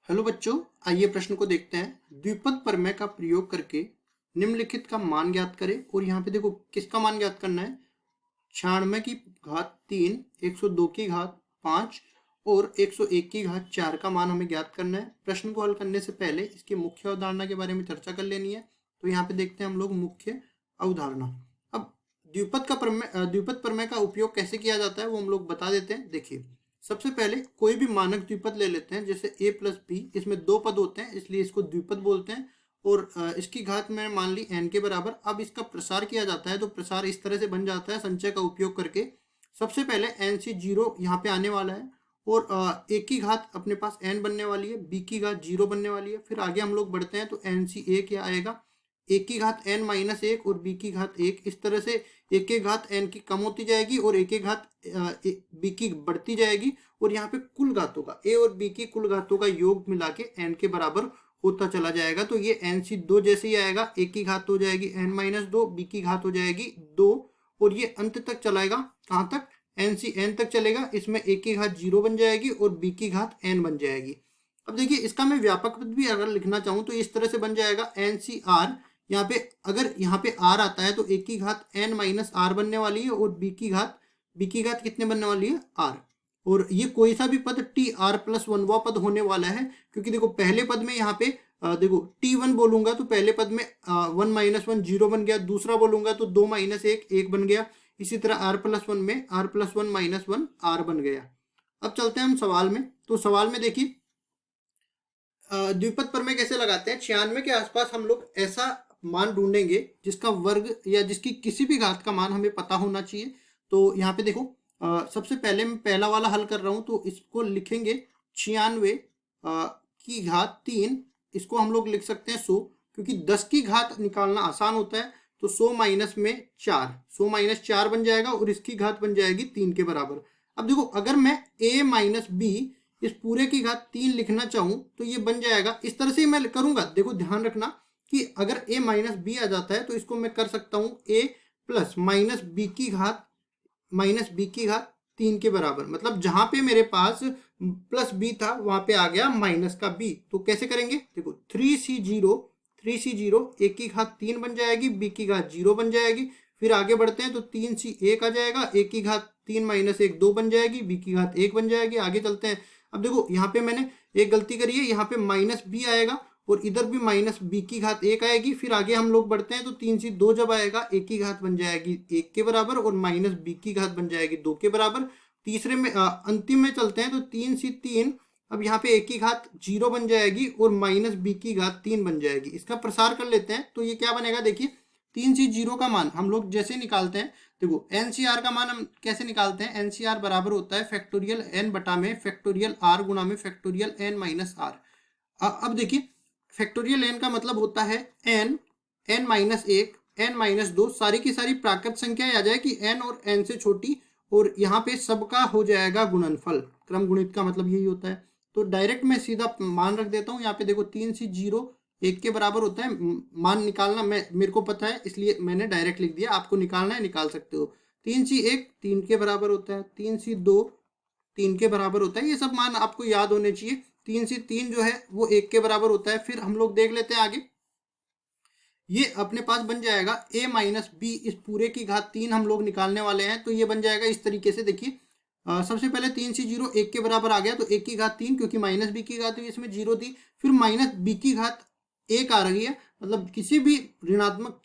Hello बच्चों, आइए प्रश्न को देखते हैं। द्विपद प्रमेय का प्रयोग करके निम्नलिखित का मान ज्ञात करें। और यहाँ पे देखो किसका मान ज्ञात करना है। 96 की घात 3, 102 की घात 5 और 101 की घात 4 का मान हमें ज्ञात करना है। प्रश्न को हल करने से पहले इसकी मुख्य अवधारणा के बारे में चर्चा कर लेनी है। तो यहाँ पे देखते हैं हम लोग मुख्य अवधारणा। अब द्विपद प्रमेय का उपयोग कैसे किया जाता है वो हम लोग बता देते हैं। देखिए, सबसे पहले कोई भी मानक द्विपद ले लेते हैं, जैसे a प्लस बी। इसमें दो पद होते हैं इसलिए इसको द्विपद बोलते हैं। और इसकी घात मैंने मान ली n के बराबर। अब इसका प्रसार किया जाता है तो प्रसार इस तरह से बन जाता है संचय का उपयोग करके। सबसे पहले n से 0 यहाँ पे आने वाला है और a की घात अपने पास n बनने वाली है, b की घात 0 बनने वाली है। फिर आगे हम लोग बढ़ते हैं तो n से 1 क्या आएगा, a की घात n माइनस 1 और b की घात 1। इस तरह से a की घात n की कम होती जाएगी और a की घात b की बढ़ती जाएगी। और यहाँ पे कुल घातों का a और b की कुल घातों का योग मिला के n के बराबर होता चला जाएगा। तो ये n से 2 जैसे ही आएगा, a की घात हो जाएगी n माइनस 2, b की घात हो जाएगी 2 और ये अंत तक चलाएगा। कहाँ तक, n से n तक चलेगा। इसमें a की घात 0 बन जाएगी और b की घात n बन जाएगी। अब देखिए, इसका मैं व्यापक पद भी अगर लिखना चाहूँ तो इस तरह से बन जाएगा n सी r। यहाँ पे अगर यहाँ पे r आता है तो a की घात n माइनस r बनने वाली है और b की घात कितने बनने वाली है, r। और ये कोई सा भी पद टी आर प्लस 1वां पद होने वाला है, क्योंकि देखो पहले पद में यहाँ पे देखो t1 बोलूंगा तो पहले पद में 1 माइनस 1 0 बन गया, दूसरा बोलूंगा तो 2 माइनस 1 1 बन गया। इसी तरह r प्लस 1 में r प्लस 1 माइनस 1 r बन गया। अब चलते हैं हम सवाल में। तो सवाल में देखिए, द्विपद प्रमेय कैसे लगाते हैं। 96 के आसपास हम लोग ऐसा मान ढूंढेंगे जिसका वर्ग या जिसकी किसी भी घात का मान हमें पता होना चाहिए। तो यहाँ पे देखो, सबसे पहले मैं पहला वाला हल कर रहा हूँ तो इसको लिखेंगे 96 की घात 3। इसको हम लोग लिख सकते हैं 100, क्योंकि 10 की घात निकालना आसान होता है। तो 100 माइनस में 4, 100 माइनस 4 बन जाएगा और इसकी घात बन जाएगी 3 के बराबर। अब देखो, अगर मैं a माइनस बी इस पूरे की घात 3 लिखना चाहूँ तो ये बन जाएगा। इस तरह से मैं करूंगा। देखो ध्यान रखना कि अगर a माइनस बी आ जाता है तो इसको मैं कर सकता हूँ a प्लस माइनस बी की घात 3 के बराबर। मतलब जहां पे मेरे पास प्लस बी था वहां पे आ गया माइनस का बी। तो कैसे करेंगे, देखो 3c0 a की घात 3 बन जाएगी, b की घात 0 बन जाएगी। फिर आगे बढ़ते हैं तो 3c1 आ जाएगा, a की घात 3 माइनस 1 2 बन जाएगी, b की घात 1 बन जाएगी। आगे चलते हैं। अब देखो यहाँ पे मैंने एक गलती करी है, यहाँ पे माइनस बी आएगा और इधर भी माइनस बी की घात 1 आएगी। फिर आगे हम लोग बढ़ते हैं तो 3c2 जब आएगा a की घात बन जाएगी 1 के बराबर और माइनस बी की घात बन जाएगी 2 के बराबर। तीसरे में अंतिम में चलते हैं तो 3c3, अब यहाँ पे a की घात 0 बन जाएगी और माइनस बी की घात 3 बन जाएगी। इसका प्रसार कर लेते हैं तो ये क्या बनेगा। देखिए 3c0 का मान हम लोग जैसे निकालते हैं, देखो एनसीआर का मान हम कैसे निकालते हैं। एनसीआर बराबर होता है फैक्टोरियल एन बटा में फैक्टोरियल आर गुणा में फैक्टोरियल एन माइनस आर। अब देखिए, फैक्टोरियल एन का मतलब होता है एन माइनस 1, एन माइनस 2, सारी की सारी प्राकृत संख्या आ जाए कि एन और एन से छोटी, और यहाँ पे सबका हो जाएगा गुणनफल। क्रम गुणित का मतलब यही होता है। तो डायरेक्ट मैं सीधा मान रख देता हूँ। यहाँ पे देखो 3c0 1 के बराबर होता है। मान निकालना मेरे को पता है इसलिए मैंने डायरेक्ट लिख दिया। आपको निकालना है निकाल सकते हो। 3c1 3 के बराबर होता है, 3c2 3 के बराबर होता है। ये सब मान आपको याद होने चाहिए। 3c3 जो है वो 1 के बराबर होता है। फिर हम लोग देख लेते हैं आगे। ये अपने पास बन जाएगा a माइनस बी, इस पूरे की घात 3 हम लोग निकालने वाले हैं। तो ये बन जाएगा इस तरीके से। देखिए सबसे पहले 3c0 1 के बराबर आ गया तो 1 की घात 3, क्योंकि माइनस बी की घात इसमें 0 थी। फिर माइनस बी की घात 1 आ रही है, मतलब किसी भी ऋणात्मक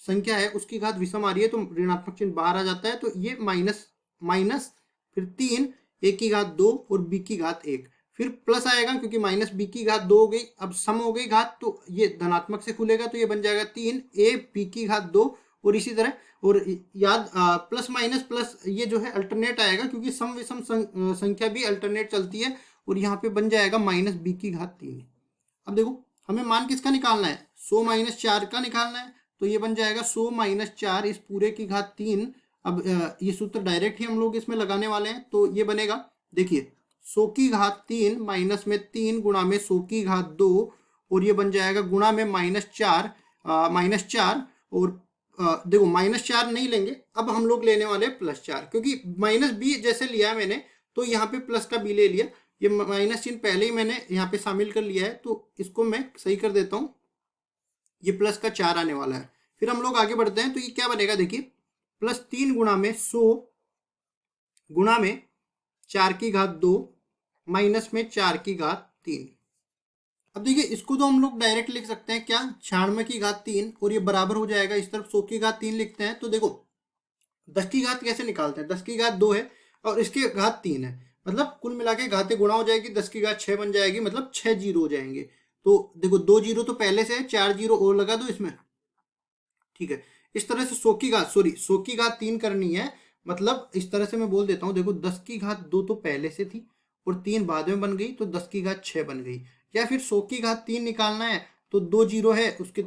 संख्या है उसकी घात विषम आ रही है तो ऋणात्मक चिन्ह बाहर आ जाता है। तो ये माइनस फिर 3, a की घात 2 और b की घात 1। फिर प्लस आएगा क्योंकि माइनस बी की घात 2 हो गई, अब सम हो गई घात तो ये धनात्मक से खुलेगा तो ये बन जाएगा 3a b की घात 2। और इसी तरह, और याद प्लस माइनस प्लस ये जो है अल्टरनेट आएगा, क्योंकि सम विषम संख्या भी अल्टरनेट चलती है। और यहाँ पे बन जाएगा माइनस बी की घात 3। अब देखो हमें मान किसका निकालना है, 100 माइनस 4 का निकालना है। तो ये बन जाएगा 100 माइनस 4 इस पूरे की घात 3। अब ये सूत्र डायरेक्ट ही हम लोग इसमें लगाने वाले हैं। तो ये बनेगा, देखिए 100 की घात 3 माइनस में 3 गुणा में 100 की घात 2 और ये बन जाएगा गुणा में माइनस 4 और देखो माइनस 4 नहीं लेंगे, अब हम लोग लेने वाले प्लस 4, क्योंकि माइनस बी जैसे लिया है मैंने तो यहाँ पे प्लस का बी ले लिया। ये माइनस चिन्ह पहले ही मैंने यहाँ पे शामिल कर लिया है, तो इसको मैं सही कर देता हूँ। ये प्लस का 4 आने वाला है। फिर हम लोग आगे बढ़ते हैं, तो ये क्या बनेगा देखिए, +3 गुणा में 100 गुणा में 4 की घात 2 माइनस में 4 की घात 3। अब देखिए इसको तो हम लोग डायरेक्ट लिख सकते हैं क्या, 96 की घात 3, और ये बराबर हो जाएगा, इस तरफ 100 की घात 3 लिखते हैं। तो देखो 10 की घात कैसे निकालते हैं, 10 की घात 2 है और इसकी घात 3 है, मतलब कुल मिला के घातें गुणा हो जाएगी, 10 की घात 6 बन जाएगी, मतलब 6 जीरो हो जाएंगे। तो देखो 2 जीरो तो पहले से है, 4 जीरो और लगा दो इसमें, ठीक है। इस तरह से 100 की घात 3 करनी है, मतलब इस तरह से मैं बोल देता हूँ, देखो 10 की घात 2 तो पहले से थी और 3 बाद में बन गई, तो 10 की घात 6 बन गई। या फिर 100 की घात 3 निकालना है, तो 2 जीरो है उसके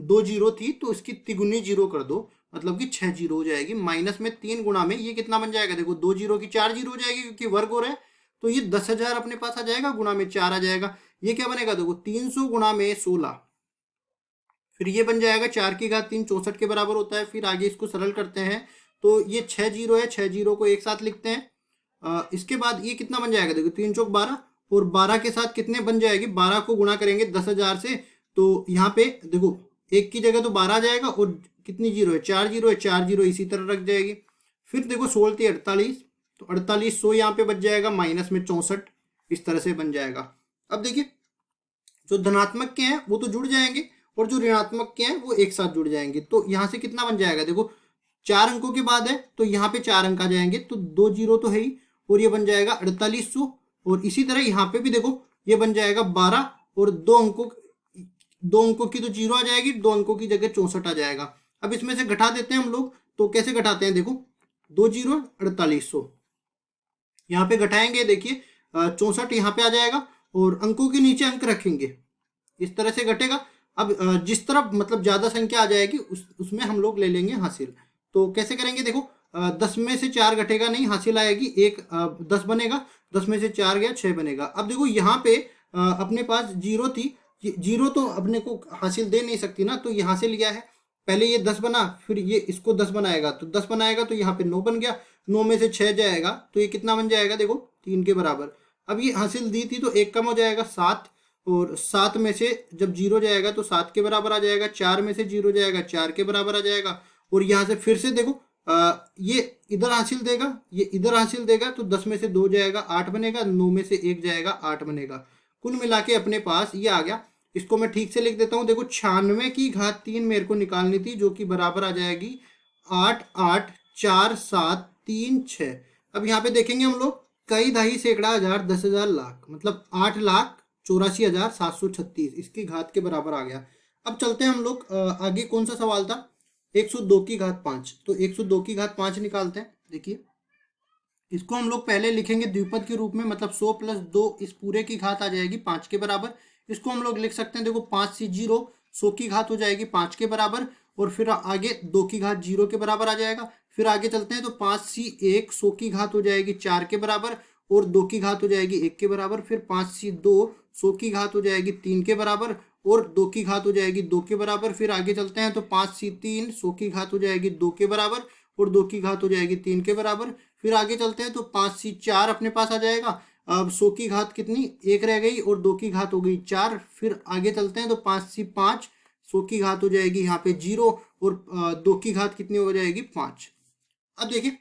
2 जीरो थी तो इसकी तिगुनी जीरो कर दो, मतलब कि 6 जीरो हो जाएगी। माइनस में 3 गुणा में ये कितना बन जाएगा, देखो 2 जीरो की 4 जीरो हो जाएगी क्योंकि वर्ग हो रहा है, तो ये 10,000 अपने पास आ जाएगा, गुणा में 4 आ जाएगा। ये क्या बनेगा, देखो 300 गुणा में 16, फिर ये बन जाएगा 4 की घात 3 64 के बराबर होता है। फिर आगे इसको सरल करते हैं, तो ये 6 जीरो है, 6 जीरो को एक साथ लिखते हैं। इसके बाद ये कितना बन जाएगा, देखो 3 चौक 12, और 12 के साथ कितने बन जाएगी, 12 को गुणा करेंगे 10,000 से, तो यहाँ पे देखो एक की जगह तो 12 आ जाएगा, और कितनी जीरो है, 4 जीरो है, 4 जीरो इसी तरह रख जाएगी। फिर देखो 16 थी 48, तो 4800 यहाँ पे बच जाएगा, माइनस में 64 इस तरह से बन जाएगा। अब देखिए जो धनात्मक के हैं वो तो जुड़ जाएंगे, और जो ऋणात्मक के हैं वो एक साथ जुड़ जाएंगे। तो यहाँ से कितना बन जाएगा, देखो 4 अंकों के बाद है तो यहाँ पे 4 अंक आ जाएंगे, तो 2 जीरो तो है ही, और ये बन जाएगा 4800। और इसी तरह यहाँ पे भी देखो ये बन जाएगा 12, और 2 अंकों की तो जीरो आ जाएगी, 2 अंकों की जगह 64 आ जाएगा। अब इसमें से घटा देते हैं हम लोग, तो कैसे घटाते हैं, देखो 2 जीरो 4800, यहाँ पे घटाएंगे, देखिए 64 यहाँ पे आ जाएगा, और अंकों के नीचे अंक रखेंगे, इस तरह से घटेगा। अब जिस तरफ मतलब ज्यादा संख्या आ जाएगी उसमें हम लोग ले लेंगे हासिल। तो कैसे करेंगे, देखो 10 में से 4 घटेगा नहीं, हासिल आएगी एक, 10 बनेगा, 10 में से 4 गया 6 बनेगा। अब देखो यहाँ पे अपने पास जीरो थी, जीरो तो अपने को हासिल दे नहीं सकती ना, तो यहाँ से लिया है, पहले ये 10 बना, फिर ये इसको 10 बनाएगा, तो 10 बनाएगा तो यहाँ पे 9 बन गया, 9 में से 6 जाएगा तो ये कितना बन जाएगा, देखो 3 के बराबर। अब ये हासिल दी थी तो एक कम हो जाएगा 7, और 7 में से जब जीरो जाएगा तो 7 के बराबर आ जाएगा, 4 में से जीरो जाएगा 4 के बराबर आ जाएगा। और यहाँ से फिर से देखो ये इधर हासिल देगा, ये इधर हासिल देगा, तो 10 में से 2 जाएगा 8 बनेगा, 9 में से 1 जाएगा 8 बनेगा। कुल मिला के अपने पास ये आ गया। इसको मैं ठीक से लिख देता हूँ, देखो 96 की घात 3 मेरे को निकालनी थी, जो कि बराबर आ जाएगी 8 8 4 7 3 6। अब यहाँ पे देखेंगे हम लोग, कई दहाई सैकड़ा हजार 10,000 लाख, मतलब 8,84,736 इसकी घात के बराबर आ गया। अब चलते हैं हम लोग आगे, कौन सा सवाल था, 102 की घात 5, तो 102 की घात 5 निकालते हैं। देखिए इसको हम लोग पहले लिखेंगे द्विपद के रूप में, मतलब 100 + 2 इस पूरे की घात आ जाएगी 5 के बराबर। इसको हम लोग लिख सकते हैं, देखो 5 सी जीरो, 100 की घात हो जाएगी 5 के बराबर, और फिर आगे 2 की घात 0 के बराबर आ जाएगा। फिर आगे चलते हैं, तो 5 सी 1, 100 की घात हो जाएगी 4 के बराबर, और 2 की घात हो जाएगी 1 के बराबर। फिर 5 सी 2, 100 की घात हो जाएगी 3 के बराबर, और 2 की घात हो जाएगी 2 के बराबर। फिर आगे चलते हैं, तो 5 सी 3, 100 की घात हो जाएगी 2 के बराबर, और 2 की घात हो जाएगी 3 के बराबर। फिर आगे चलते हैं, तो 5 सी 4 अपने पास आ जाएगा। अब 100 की घात कितनी, 1 रह गई, और 2 की घात हो गई 4। फिर आगे चलते हैं, तो 5 सी 5, 100 की घात हो जाएगी यहाँ पे 0, और 2 की घात कितनी हो जाएगी 5। अब देखिए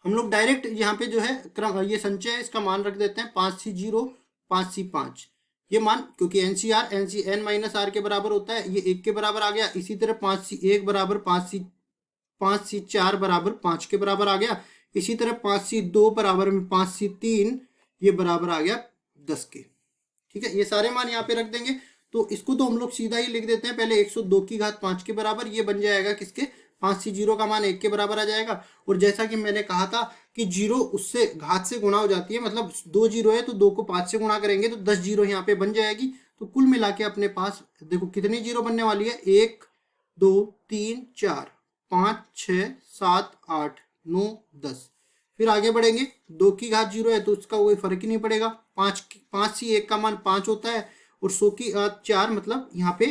हम लोग डायरेक्ट यहाँ पे जो है क्रम, ये संचय है, इसका मान रख देते हैं 5 सी 0, 5 सी 5, ये मान, क्योंकि एनसीआर एन माइनस आर के बराबर होता है, ये 1 के बराबर आ गया। इसी तरह 5 सी 1 बराबर 5 सी 4 बराबर 5 के बराबर आ गया। इसी तरह 5 सी 2 बराबर में 5 सी 3, ये बराबर आ गया 10 के। ठीक है, ये सारे मान यहाँ पे रख देंगे। तो इसको तो हम लोग सीधा ही लिख देते हैं, पहले 102 की घात 5 के बराबर, ये बन जाएगा किसके, 5 सी 0 का मान 1 के बराबर आ जाएगा। और जैसा कि मैंने कहा था कि 0 उससे घात से गुणा हो जाती है, मतलब 2 जीरो है तो 2 को 5 से गुणा करेंगे तो 10 जीरो यहाँ पे बन जाएगी। तो कुल मिला के अपने पास देखो कितनी जीरो बनने वाली है, 1 2 3 4 5 6 7 8 9 10। फिर आगे बढ़ेंगे, 2 की घात 0 है तो उसका कोई फर्क ही नहीं पड़ेगा, 5 सी 1 का मान 5 होता है, और 100 की घात 4, मतलब यहाँ पे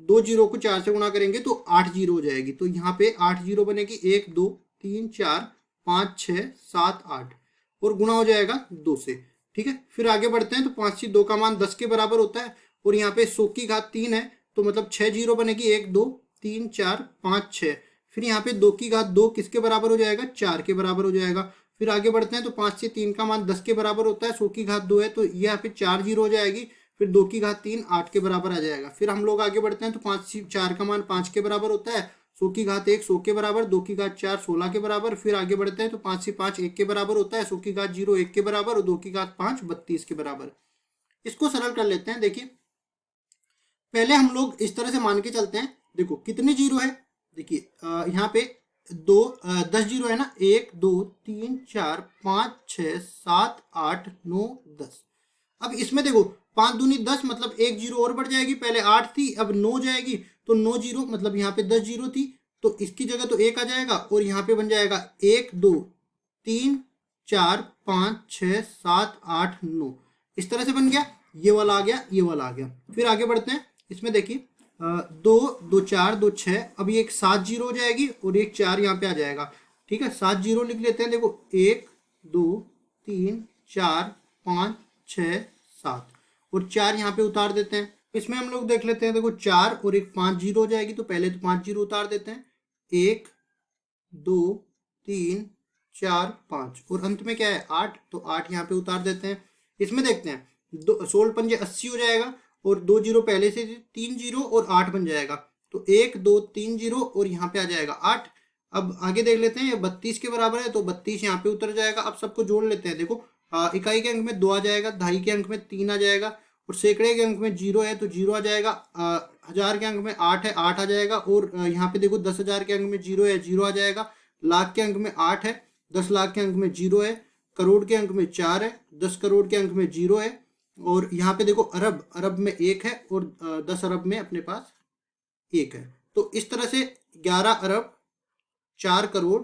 2 जीरो को 4 से गुणा करेंगे तो 8 जीरो हो जाएगी। तो यहाँ पे 8 जीरो बनेगी, 1 2 3 4 5 6 7 8। और गुणा हो जाएगा 2 से। ठीक है, फिर आगे बढ़ते हैं तो 5c2 का मान 10 के बराबर होता है और यहाँ पे 100 की घात 3 है तो मतलब 6 जीरो बनेगी, 1 2 3 4 5 6। फिर यहाँ पे 2 की घात 2 किसके बराबर हो जाएगा, 4 के बराबर हो जाएगा। फिर आगे बढ़ते हैं तो 5c3 का मान 10 के बराबर होता है, 100 की घात 2 है तो ये यहाँ पे 4 जीरो हो जाएगी। फिर 2 की घात 3 8 के बराबर आ जाएगा। फिर हम लोग आगे बढ़ते हैं तो 5c4 का मान 5 के बराबर होता है, 100 की घात 1 100 के बराबर, 2 की घात 4 16 के बराबर। फिर आगे बढ़ते हैं तो 5c5 1 के बराबर होता है, 100 की घात 0 1 के बराबर और 2 की घात 5 32 के बराबर। इसको सरल कर लेते हैं। देखिए पहले हम लोग इस तरह से मान के चलते हैं, देखो कितने जीरो है, देखिए यहाँ पे 10 जीरो है ना, 1 2 3 4 5 6 7 8 9 10। अब इसमें देखो 5 दूनी 10 मतलब 1 जीरो और बढ़ जाएगी, पहले 8 थी अब 9 जाएगी तो 9 जीरो मतलब यहाँ पे 10 जीरो थी तो इसकी जगह तो 1 आ जाएगा और यहाँ पे बन जाएगा 1 2 3 4 5 6 7 8 9। इस तरह से बन गया, ये वाला आ गया, ये वाला आ गया। फिर आगे बढ़ते हैं, इसमें देखिए 2 2 4 2 6, अब ये एक 7 जीरो हो जाएगी और एक 4 यहाँ पे आ जाएगा। ठीक है, 7 जीरो लिख लेते हैं, देखो 1 2 3 4 5 6 7 और 4 यहाँ पे उतार देते हैं। इसमें हम लोग देख लेते हैं, देखो 4 और एक 5 जीरो हो जाएगी तो पहले तो 5 जीरो उतार देते हैं, 1 2 3 4 5 और अंत में क्या है 8 तो 8 यहाँ पे उतार देते हैं। इसमें देखते हैं 16 पंजे 80 हो जाएगा और 2 जीरो पहले से 3 जीरो और 8 बन जाएगा तो 1 2 3 जीरो और यहाँ पे आ जाएगा 8। अब आगे देख लेते हैं, ये 32 के बराबर है तो 32 यहाँ पे उतर जाएगा। अब सबको जोड़ लेते हैं, देखो इकाई के अंक में 2 आ जाएगा, दहाई के अंक में 3 आ जाएगा और सैकड़े के अंक में 0 है तो 0 आ जाएगा, हजार के अंक में 8 है 8 आ जाएगा और यहाँ पे देखो 10,000 के अंक में 0 है 0 आ जाएगा, लाख के अंक में 8 है, 10 लाख के अंक में 0 है, करोड़ के अंक में 4 है, 10 करोड़ के अंक में 0 है और यहाँ पे देखो अरब अरब में 1 है और 10 अरब में अपने पास 1 है। तो इस तरह से 11 अरब 4 करोड़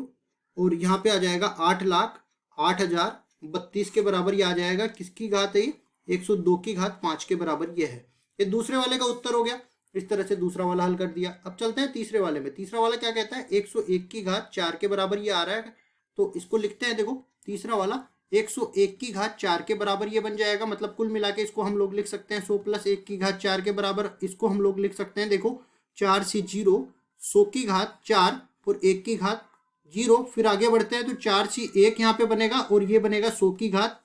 और यहाँ पे आ जाएगा 8 लाख 8,000 32 के बराबर ये आ जाएगा। किसकी घात है ये, 102 की घात 5 के बराबर ये है। ये दूसरे वाले का उत्तर हो गया। इस तरह से दूसरा वाला हल कर दिया। अब चलते हैं तीसरे वाले में। तीसरा वाला क्या कहता है, 101 की घात 4 के बराबर ये आ रहा है तो इसको लिखते हैं। देखो तीसरा वाला 101 की घात 4 के बराबर ये बन जाएगा, मतलब कुल मिला के इसको हम लोग लिख सकते हैं 100 प्लस 1 की घात 4 के बराबर। इसको हम लोग लिख सकते हैं, देखो 4 से 0 100 की घात 4 और 1 की घात 0। फिर आगे बढ़ते हैं तो 4 से 1 यहाँ पे बनेगा और ये बनेगा 100 की घात,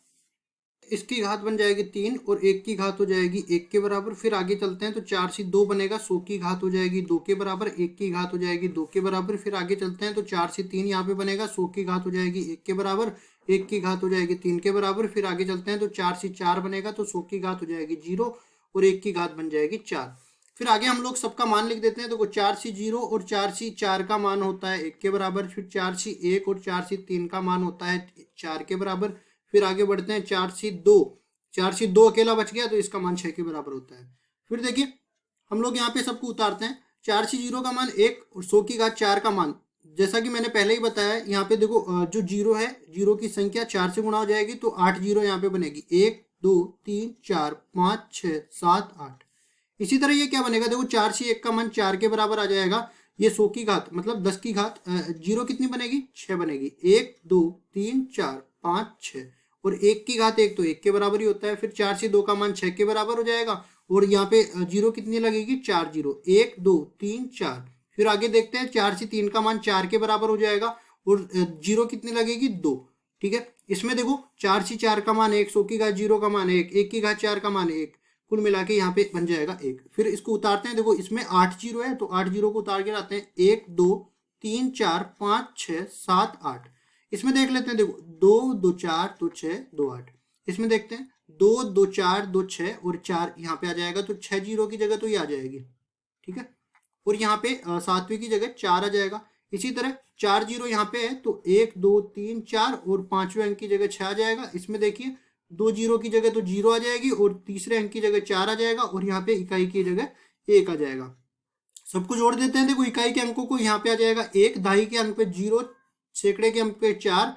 इसकी घात बन जाएगी 3 और 1 की घात हो जाएगी 1 के बराबर। फिर आगे चलते हैं तो 4 से 2 बनेगा, 100 की घात हो जाएगी 2 के बराबर, 1 की घात हो जाएगी 2 के बराबर। फिर आगे चलते हैं तो 4 से 3 यहाँ पे बनेगा, 100 की घात हो जाएगी 1 के बराबर, 1 की घात हो जाएगी 3 के बराबर। फिर आगे चलते हैं तो 4 से 4 बनेगा तो 100 की घात हो जाएगी 0 और 1 की घात बन जाएगी 4। फिर आगे हम लोग सबका मान लिख देते हैं। तो 4 से 0 और 4 से 4 का मान होता है 1 के बराबर। फिर 4 से 1 और 4 से 3 का मान होता है 4 के बराबर। फिर आगे बढ़ते हैं 4 से 2, 4 से 2 अकेला बच गया तो इसका मान 6 के बराबर होता है। फिर देखिए हम लोग यहाँ पे सबको उतारते हैं। 4 से 0 का मान 1 और 100 की घात 4 का मान, जैसा कि मैंने पहले ही बताया, यहाँ पे देखो जो 0 है, 0 की संख्या 4 से गुणा हो जाएगी तो 8 जीरो यहाँ पे बनेगी, 1 2 3 4 5 6 7 8। इसी तरह ये क्या बनेगा, देखो 4 से 1 का मान 4 के बराबर आ जाएगा। ये 100 की घात मतलब 10 की घात 0 कितनी बनेगी, 6 बनेगी, 1 2 3 4 5 6 और 1 की घात 1 तो 1 के बराबर ही होता है। फिर 4 से 2 का मान 6 के बराबर हो जाएगा और यहाँ पे 0 कितनी लगेगी, 4 जीरो, 1 2 3 4। फिर आगे देखते हैं 4 से 3 का मान 4 के बराबर हो जाएगा और 0 कितनी लगेगी, 2। ठीक है, इसमें देखो 4 से 4 का मान 1, 100 की घात 0 का मान 1, 1 की घात 4 का मान 1, कुल मिला के यहाँ पे बन जाएगा 1। फिर इसको उतारते हैं, देखो इसमें 8 जीरो है तो 8 जीरो को उतार के लाते हैं, 1 2 3 4 5 6 7 8। इसमें देख लेते हैं, देखो 2 2 4 2 6 2 8। इसमें देखते हैं 2 2 4 2 6 और 4 यहाँ पे आ जाएगा तो 6 जीरो की जगह तो ये आ जाएगी। ठीक है, और यहाँ पे 7वीं की जगह 4 आ जाएगा। इसी तरह 4 जीरो यहाँ पे है तो 1 2 3 4 और 5वें अंक की जगह 6 आ जाएगा। इसमें देखिए 2 जीरो की जगह तो 0 आ जाएगी और तीसरे अंक की जगह 4 आ जाएगा और यहाँ पे इकाई की जगह 1 आ जाएगा। सबको जोड़ देते हैं, देखो इकाई के अंकों को यहाँ पे आ जाएगा 1, दहाई के अंक पे 0, सैकड़े के अंक पे 4,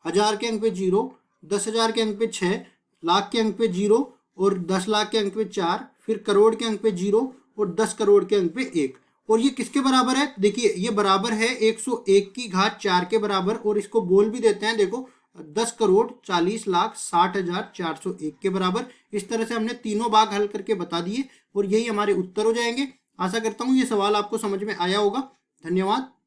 हजार के अंक पे 0, 10,000 के अंक पे 6, लाख के अंक पे 0 और 10 लाख के अंक पे 4, फिर करोड़ के अंक पे 0 और 10 करोड़ के अंक पे 1। और ये किसके बराबर है, देखिए ये बराबर है 101 की घात 4 के बराबर। और इसको बोल भी देते हैं, देखो 10,40,60,60,401 के बराबर। इस तरह से हमने तीनों भाग हल करके बता दिए और यही हमारे उत्तर हो जाएंगे। आशा करता हूँ ये सवाल आपको समझ में आया होगा। धन्यवाद।